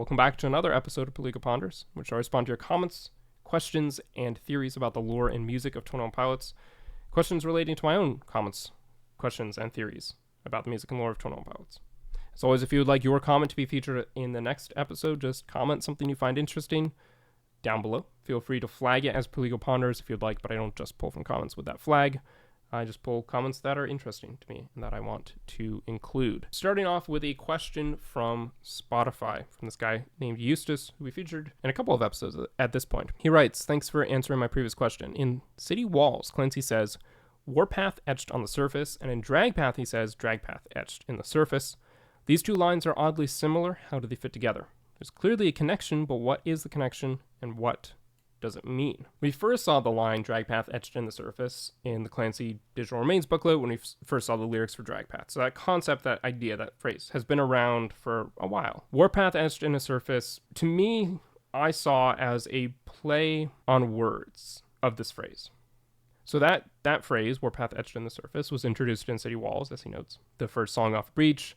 Welcome back to another episode of Perligo Ponders, which I respond to your comments, questions, and theories about the lore and music of 21 Pilots. Questions relating to my own comments, questions, and theories about the music and lore of 21 Pilots. As always, if you would like your comment to be featured in the next episode, just comment something you find interesting down below. Feel free to flag it as Perligo Ponders if you'd like, but I don't just pull from comments with that flag. I just pull comments that are interesting to me and that I want to include. Starting off with a question from Spotify, from this guy named Eustace, who we featured in a couple of episodes at this point. He writes, "Thanks for answering my previous question. In City Walls, Clancy says, warpath etched on the surface, and in Dragpath, he says, dragpath etched in the surface. These two lines are oddly similar. How do they fit together? There's clearly a connection, but what is the connection, and what does it mean?" We first saw the line dragpath etched in the surface in the Clancy Digital Remains booklet when we first saw the lyrics for Dragpath. So that concept, that idea, that phrase has been around for a while. Warpath etched in the surface, to me, I saw as a play on words of this phrase. So that phrase, warpath etched in the surface, was introduced in City Walls, as he notes. The first song off Breach,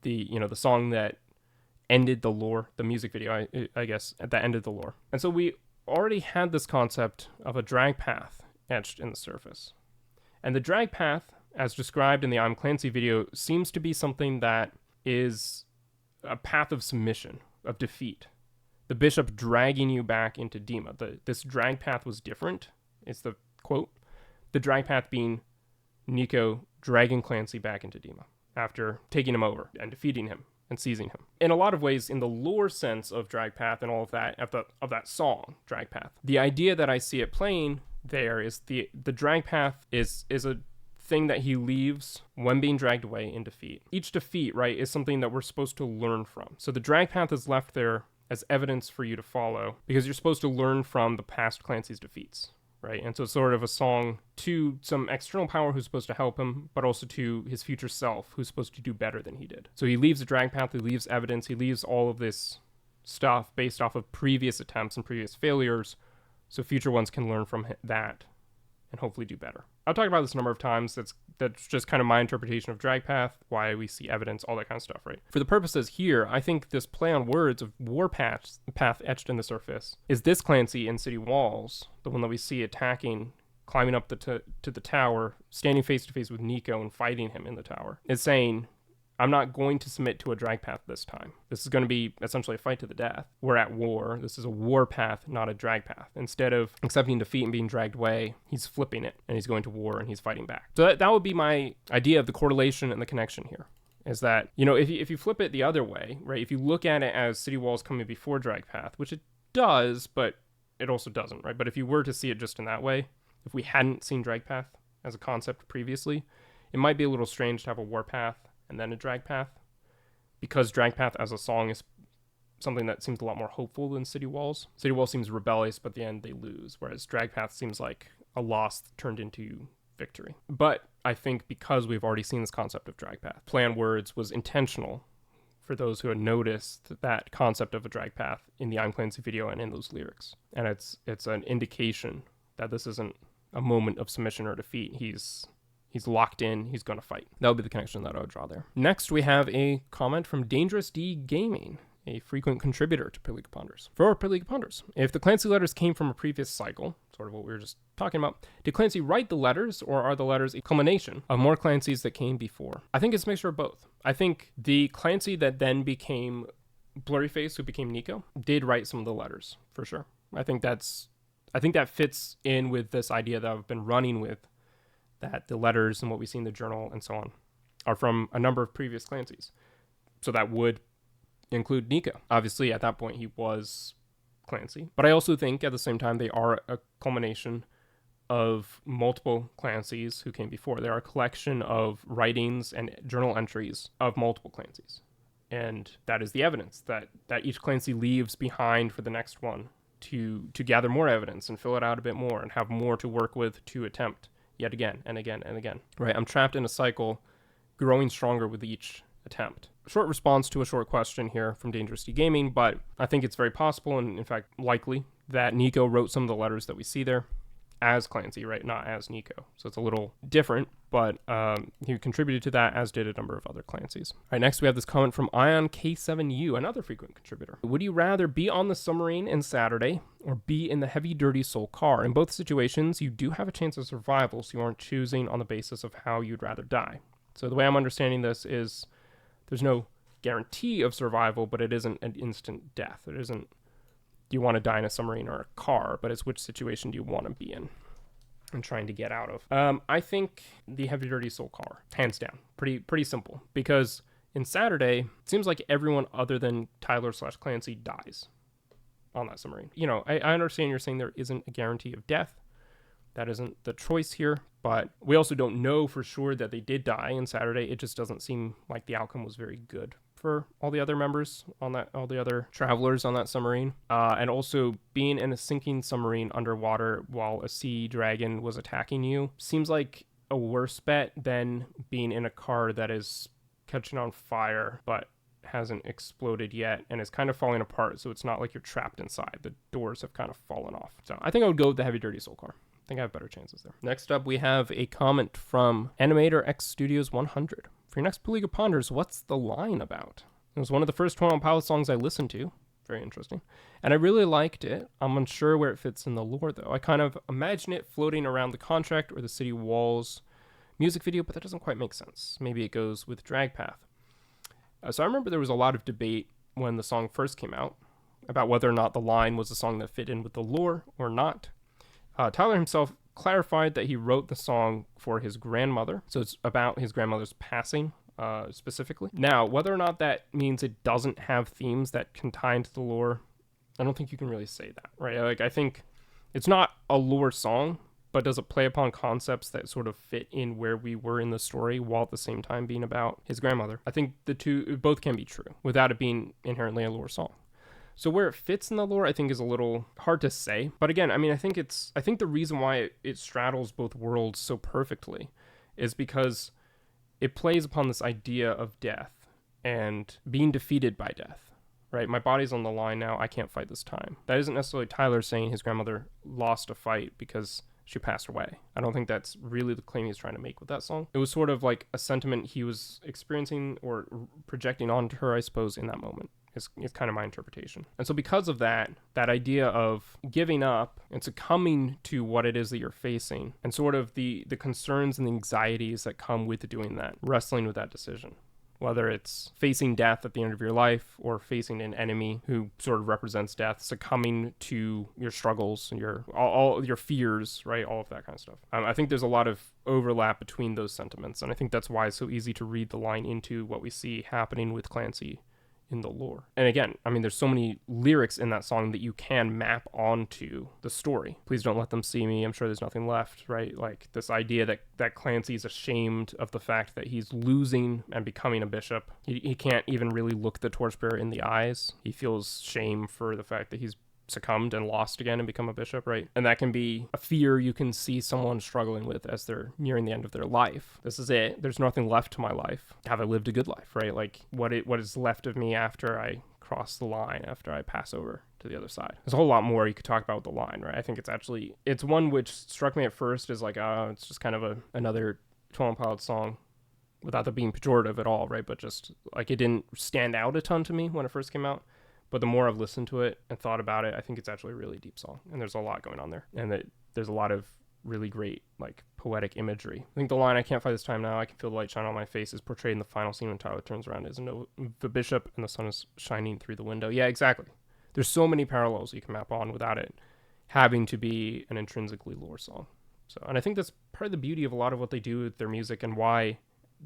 the song that ended the lore, the music video, I guess, that ended the lore. And so we already had this concept of a drag path etched in the surface. And the drag path, as described in the I'm Clancy video, seems to be something that is a path of submission, of defeat. The bishop dragging you back into Dima. This drag path was different. It's the quote. The drag path being Nico dragging Clancy back into Dima after taking him over and defeating him and seizing him. In a lot of ways, in the lore sense of Dragpath and all of that, of that song, Dragpath, the idea that I see it playing there is the Dragpath is a thing that he leaves when being dragged away in defeat. Each defeat, right, is something that we're supposed to learn from. So the Dragpath is left there as evidence for you to follow because you're supposed to learn from the past Clancy's defeats. Right, and so it's sort of a song to some external power who's supposed to help him, but also to his future self who's supposed to do better than he did. So he leaves the drag path, he leaves evidence, he leaves all of this stuff based off of previous attempts and previous failures, so future ones can learn from that and hopefully do better. I've talked about this a number of times. That's just kind of my interpretation of Dragpath, why we see evidence, all that kind of stuff, right? For the purposes here, I think this play on words of warpath etched in the surface is this Clancy in City Walls, the one that we see attacking, climbing up to the tower, standing face to face with Nico and fighting him in the tower, is saying, I'm not going to submit to a drag path this time. This is going to be essentially a fight to the death. We're at war. This is a war path, not a drag path. Instead of accepting defeat and being dragged away, he's flipping it and he's going to war and he's fighting back. So that would be my idea of the correlation and the connection here. Is that, if you flip it the other way, right? If you look at it as City Walls coming before drag path, which it does, but it also doesn't, right? But if you were to see it just in that way, if we hadn't seen drag path as a concept previously, it might be a little strange to have a war path and then a drag path, because drag path as a song is something that seems a lot more hopeful than City Walls. City Walls seems rebellious, but at the end they lose, whereas drag path seems like a loss turned into victory. But I think because we've already seen this concept of drag path, play on words was intentional for those who had noticed that concept of a drag path in the I'm Clancy video and in those lyrics. And it's an indication that this isn't a moment of submission or defeat. He's locked in, he's going to fight. That would be the connection that I would draw there. Next, we have a comment from Dangerous D Gaming, a frequent contributor to Perligo Ponders. For Perligo Ponders, if the Clancy letters came from a previous cycle, sort of what we were just talking about, did Clancy write the letters, or are the letters a culmination of more Clancys that came before? I think it's a mixture of both. I think the Clancy that then became Blurryface, who became Nico, did write some of the letters, for sure. I think that fits in with this idea that I've been running with, that the letters and what we see in the journal and so on are from a number of previous Clancys. So that would include Nico. Obviously, at that point, he was Clancy. But I also think, at the same time, they are a culmination of multiple Clancys who came before. They are a collection of writings and journal entries of multiple Clancys. And that is the evidence that each Clancy leaves behind for the next one to gather more evidence and fill it out a bit more and have more to work with to attempt yet again and again and again. Right? I'm trapped in a cycle, growing stronger with each attempt. Short response to a short question here from Dangerous D Gaming, but I think it's very possible and in fact likely that Nico wrote some of the letters that we see there. as Clancy, right? Not as Nico. So it's a little different, but he contributed to that, as did a number of other Clancys. All right, next we have this comment from Ion K7U, another frequent contributor. Would you rather be on the submarine in Saturday or be in the heavy, dirty Soul car? In both situations, you do have a chance of survival, so you aren't choosing on the basis of how you'd rather die. So the way I'm understanding this is there's no guarantee of survival, but it isn't an instant death. It isn't, do you want to die in a submarine or a car, but it's which situation do you want to be in and trying to get out of. I think the heavy, dirty Soul car, hands down. Pretty simple, because in Saturday, it seems like everyone other than Tyler/Clancy dies on that submarine. You know, I understand you're saying there isn't a guarantee of death. That isn't the choice here, but we also don't know for sure that they did die on Saturday. It just doesn't seem like the outcome was very good for all the other members on that, all the other travelers on that submarine. And also being in a sinking submarine underwater while a sea dragon was attacking you seems like a worse bet than being in a car that is catching on fire, but hasn't exploded yet and is kind of falling apart. So it's not like you're trapped inside. The doors have kind of fallen off. So I think I would go with the heavy, dirty Soul car. I think I have better chances there. Next up, we have a comment from Animator X Studios 100. For your next Perligo Ponders, what's the line about? It was one of the first 21 Pilots songs I listened to. Very interesting. And I really liked it. I'm unsure where it fits in the lore, though. I kind of imagine it floating around the contract or the city walls music video, but that doesn't quite make sense. Maybe it goes with Drag Path. So I remember there was a lot of debate when the song first came out about whether or not the line was a song that fit in with the lore or not. Tyler himself clarified that he wrote the song for his grandmother, so it's about his grandmother's passing specifically. Now, whether or not that means it doesn't have themes that can tie into the lore, I don't think you can really say that, right? Like, I think it's not a lore song, but does it play upon concepts that sort of fit in where we were in the story while at the same time being about his grandmother? I think the two, both can be true without it being inherently a lore song. So where it fits in the lore, I think, is a little hard to say. But again, I mean, I think the reason why it straddles both worlds so perfectly is because it plays upon this idea of death and being defeated by death, right? My body's on the line now. I can't fight this time. That isn't necessarily Tyler saying his grandmother lost a fight because she passed away. I don't think that's really the claim he's trying to make with that song. It was sort of like a sentiment he was experiencing or projecting onto her, I suppose, in that moment. Is kind of my interpretation. And so because of that idea of giving up and succumbing to what it is that you're facing and sort of the concerns and the anxieties that come with doing that, wrestling with that decision, whether it's facing death at the end of your life or facing an enemy who sort of represents death, succumbing to your struggles and all your fears, right? All of that kind of stuff. I think there's a lot of overlap between those sentiments. And I think that's why it's so easy to read the line into what we see happening with Clancy in the lore. And again, I mean, there's so many lyrics in that song that you can map onto the story. Please don't let them see me. I'm sure there's nothing left, right? Like this idea that Clancy's ashamed of the fact that he's losing and becoming a bishop. He can't even really look the torchbearer in the eyes. He feels shame for the fact that he's succumbed and lost again and become a bishop, right? And that can be a fear you can see someone struggling with as they're nearing the end of their life. This is it. There's nothing left to my life. Have I lived a good life, right? Like what is left of me after I cross the line, after I pass over to the other side? There's a whole lot more you could talk about with the line, right? I think it's one which struck me at first as like, it's just kind of another 21 Pilots song without that being pejorative at all, right? But just like it didn't stand out a ton to me when it first came out. But the more I've listened to it and thought about it, I think it's actually a really deep song. And there's a lot going on there. And there's a lot of really great, like, poetic imagery. I think the line, "I can't fight this time now, I can feel the light shine on my face," is portrayed in the final scene when Tyler turns around. Is the bishop and the sun is shining through the window. Yeah, exactly. There's so many parallels you can map on without it having to be an intrinsically lore song. So, and I think that's part of the beauty of a lot of what they do with their music and why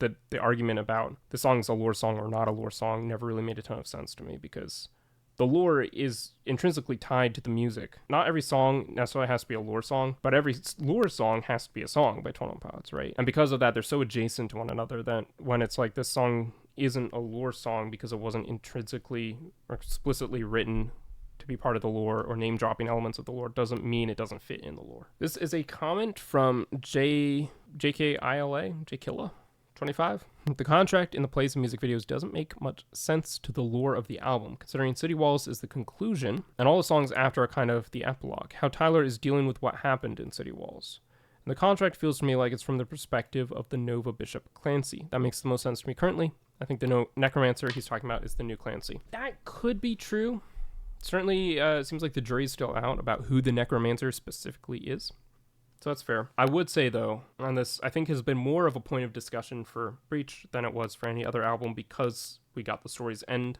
the argument about the song is a lore song or not a lore song never really made a ton of sense to me, because the lore is intrinsically tied to the music. Not every song necessarily has to be a lore song, but every lore song has to be a song by 21 Pilots, right? And because of that, they're so adjacent to one another that when it's like this song isn't a lore song because it wasn't intrinsically or explicitly written to be part of the lore or name dropping elements of the lore, doesn't mean it doesn't fit in the lore. This is a comment from Jkilla. 25. The contract in the plays and music videos doesn't make much sense to the lore of the album, considering City Walls is the conclusion, and all the songs after are kind of the epilogue, how Tyler is dealing with what happened in City Walls. And the contract feels to me like it's from the perspective of the Nova Bishop Clancy. That makes the most sense to me currently. I think the necromancer he's talking about is the new Clancy. That could be true. Certainly, it seems like the jury's still out about who the necromancer specifically is. So that's fair. I would say, though, on this, I think has been more of a point of discussion for Breach than it was for any other album because we got the story's end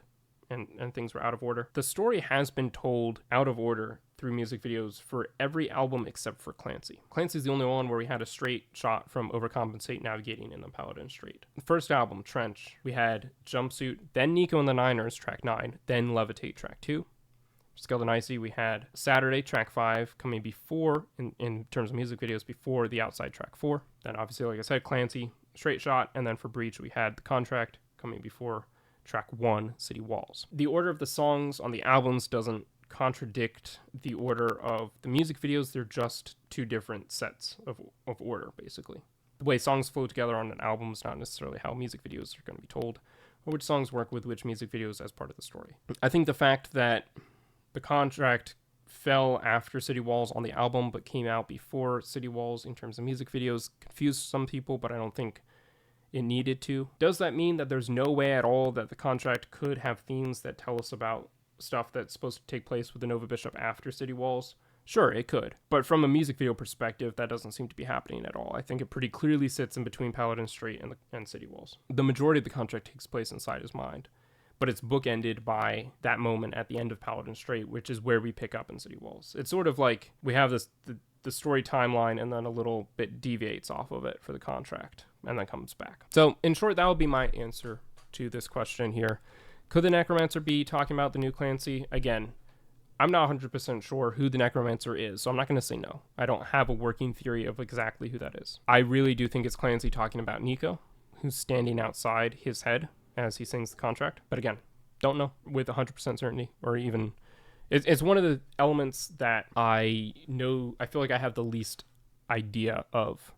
and things were out of order. The story has been told out of order through music videos for every album except for Clancy. Clancy's the only one where we had a straight shot from Overcompensate navigating in the Paladin Strait. The first album, Trench, we had Jumpsuit, then Nico and the Niners, track 9, then Levitate, track 2. Skilled and Icy, we had Saturday, track 5, coming before, in terms of music videos, before The Outside, track 4. Then obviously, like I said, Clancy, Straight Shot, and then for Breach, we had The Contract, coming before track 1, City Walls. The order of the songs on the albums doesn't contradict the order of the music videos. They're just two different sets of order, basically. The way songs flow together on an album is not necessarily how music videos are going to be told, or which songs work with which music videos as part of the story. I think the fact that The Contract fell after City Walls on the album but came out before City Walls in terms of music videos confused some people, but I don't think it needed to. Does that mean that there's no way at all that The Contract could have themes that tell us about stuff that's supposed to take place with the Nova Bishop after City Walls? Sure, it could. But from a music video perspective, that doesn't seem to be happening at all. I think it pretty clearly sits in between Paladin Strait and City Walls. The majority of the contract takes place inside his mind, but it's bookended by that moment at the end of Paladin Strait, which is where we pick up in City Walls. It's sort of like we have this the story timeline and then a little bit deviates off of it for the contract and then comes back. So in short, that would be my answer to this question here. Could the necromancer be talking about the new Clancy? Again, I'm not 100% sure who the necromancer is, so I'm not going to say no. I don't have a working theory of exactly who that is. I really do think it's Clancy talking about Nico, who's standing outside his head as he sings the contract. But again, don't know with 100% certainty, or even... It's one of the elements that I feel like I have the least idea of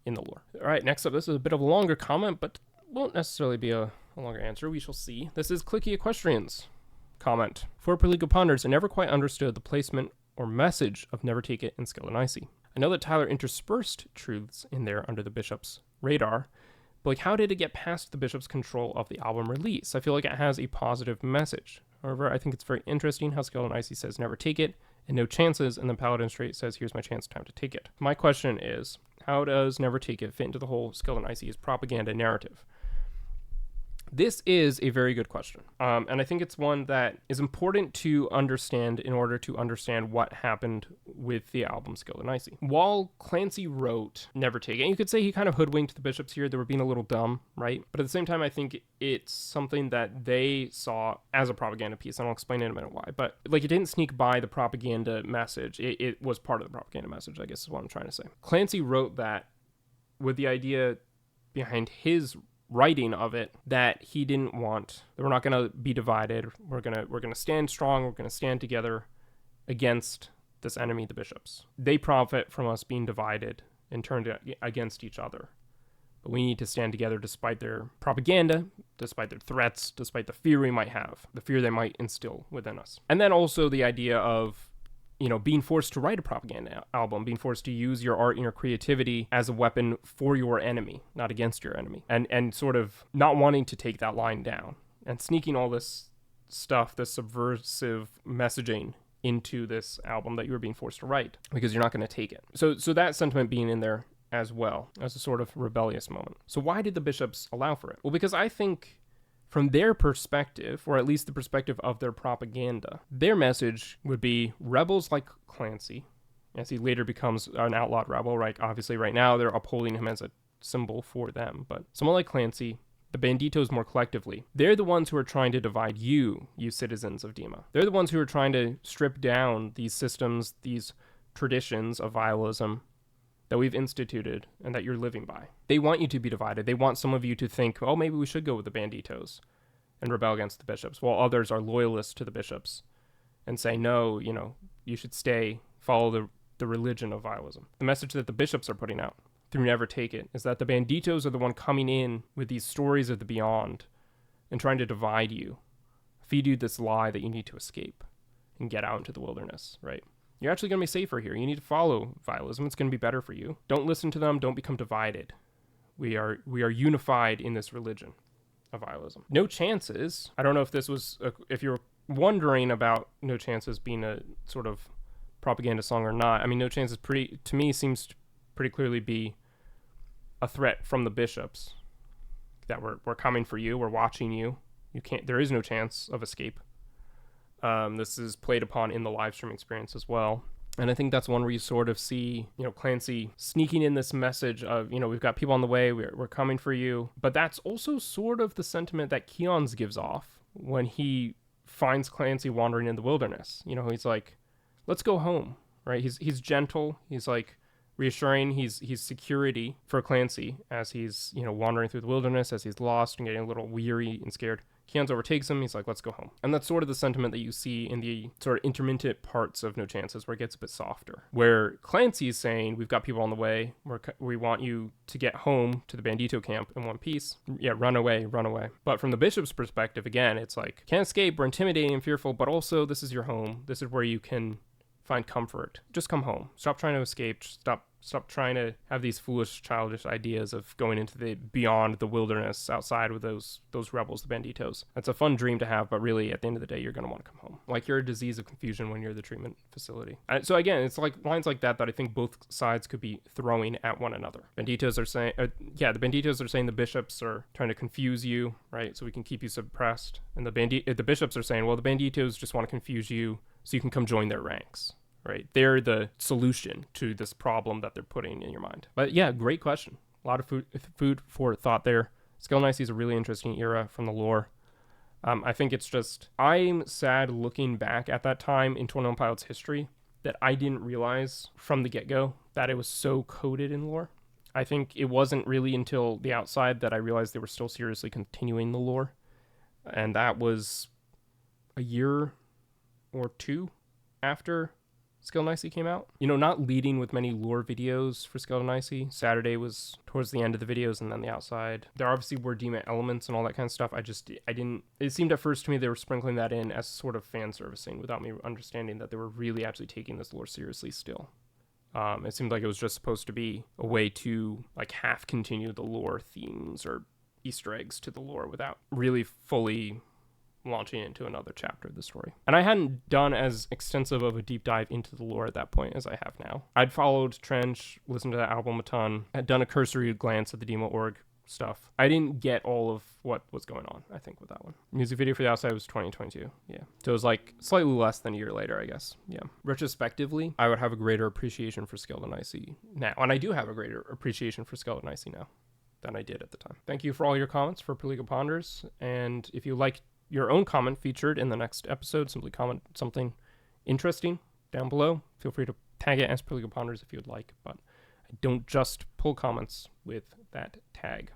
in the lore. All right, next up, this is a bit of a longer comment, but won't necessarily be a longer answer. We shall see. This is Clicky Equestrians comment. For Perligo Ponders, I never quite understood the placement or message of Never Take It and Skilled and Icy. I know that Tyler interspersed truths in there under the Bishop's radar, but like, how did it get past the Bishop's control of the album release? I feel like it has a positive message. However, I think it's very interesting how Skilled and Icy says never take it and no chances, and then Paladin Strait says here's my chance, time to take it. My question is, how does Never Take It fit into the whole Skilled and Icy's propaganda narrative? This is a very good question, and I think it's one that is important to understand in order to understand what happened with the album Skilled and Icy. While Clancy wrote Never Take It, and you could say he kind of hoodwinked the Bishops here, they were being a little dumb, right? But at the same time, I think it's something that they saw as a propaganda piece, and I'll explain in a minute why. But like, it didn't sneak by the propaganda message, it was part of the propaganda message, I guess is what I'm trying to say. Clancy wrote that with the idea behind his writing of it that he didn't want, that we're not going to be divided. We're going to stand strong. We're going to stand together against this enemy, the Bishops. They profit from us being divided and turned against each other. But we need to stand together despite their propaganda, despite their threats, despite the fear we might have, the fear they might instill within us. And then also the idea of, you know, being forced to write a propaganda album, being forced to use your art and your creativity as a weapon for your enemy, not against your enemy, and sort of not wanting to take that line down and sneaking all this stuff, this subversive messaging into this album that you were being forced to write because you're not going to take it. So that sentiment being in there as well as a sort of rebellious moment. So why did the Bishops allow for it? Well, because I think from their perspective, or at least the perspective of their propaganda, their message would be rebels like Clancy, as he later becomes an outlawed rebel, right? Obviously, right now, they're upholding him as a symbol for them, but someone like Clancy, the Banditos more collectively, they're the ones who are trying to divide you citizens of Dima. They're the ones who are trying to strip down these systems, these traditions of vialism that we've instituted and that you're living by. They want you to be divided. They want some of you to think, oh, maybe we should go with the Banditos and rebel against the Bishops, while others are loyalists to the Bishops and say, no, you should stay, follow the religion of vialism. The message that the Bishops are putting out through Never Take It, is that the banditos are the one coming in with these stories of the beyond and trying to divide you, feed you this lie that you need to escape and get out into the wilderness, right? You're actually going to be safer here. You need to follow vialism. It's going to be better for you. Don't listen to them. Don't become divided. We are unified in this religion of vialism. No Chances. I don't know if this was, if you're wondering about No Chances being a sort of propaganda song or not. I mean, No Chances to me seems to pretty clearly be a threat from the bishops that we're coming for you. We're watching you. There is no chance of escape. This is played upon in the live stream experience as well. And I think that's one where you sort of see, Clancy sneaking in this message of, we've got people on the way, we're coming for you. But that's also sort of the sentiment that Keons gives off when he finds Clancy wandering in the wilderness. He's like, let's go home, right? He's gentle. He's like reassuring. He's security for Clancy as he's, wandering through the wilderness, as he's lost and getting a little weary and scared. Keons overtakes him. He's like, let's go home. And that's sort of the sentiment that you see in the sort of intermittent parts of No Chances where it gets a bit softer. Where Clancy is saying, we've got people on the way. We want you to get home to the Bandito camp in one piece. Yeah, run away. But from the bishop's perspective, again, it's like, can't escape. We're intimidating and fearful, but also this is your home. This is where you can find comfort. Just come home. Stop trying to escape. Stop trying to have these foolish, childish ideas of going into the beyond the wilderness outside with those rebels, the banditos. That's a fun dream to have, but really, at the end of the day, you're going to want to come home. Like, you're a disease of confusion when you're the treatment facility. So again, it's like lines like that I think both sides could be throwing at one another. Banditos are saying, the banditos are saying the bishops are trying to confuse you, right? So we can keep you suppressed. And the bishops are saying, well, the banditos just want to confuse you so you can come join their ranks. Right? They're the solution to this problem that they're putting in your mind. But yeah, great question. A lot of food for thought there. Skelnicy is a really interesting era from the lore. I think it's just, I'm sad looking back at that time in 21 Pilots history that I didn't realize from the get-go that it was so coded in lore. I think it wasn't really until the outside that I realized they were still seriously continuing the lore. And that was a year or two after Skelnicy came out. Not leading with many lore videos for Skelnicy. Saturday was towards the end of the videos and then the outside. There obviously were demon elements and all that kind of stuff. I didn't, it seemed at first to me they were sprinkling that in as sort of fan servicing without me understanding that they were really actually taking this lore seriously still. It seemed like it was just supposed to be a way to like half continue the lore themes or Easter eggs to the lore without really fully launching into another chapter of the story. And I hadn't done as extensive of a deep dive into the lore at that point as I have now. I'd followed Trench, listened to that album a ton, had done a cursory glance at the Demo.org stuff. I didn't get all of what was going on, I think, with that one. Music video for The Outside was 2022, yeah. So it was like slightly less than a year later, I guess, yeah. Retrospectively, I would have a greater appreciation for Skelnicy now. And I do have a greater appreciation for Skelnicy now than I did at the time. Thank you for all your comments for Perligo Ponders. And if you like your own comment featured in the next episode, simply comment something interesting down below. Feel free to tag it as Perligo Ponders if you'd like, but I don't just pull comments with that tag.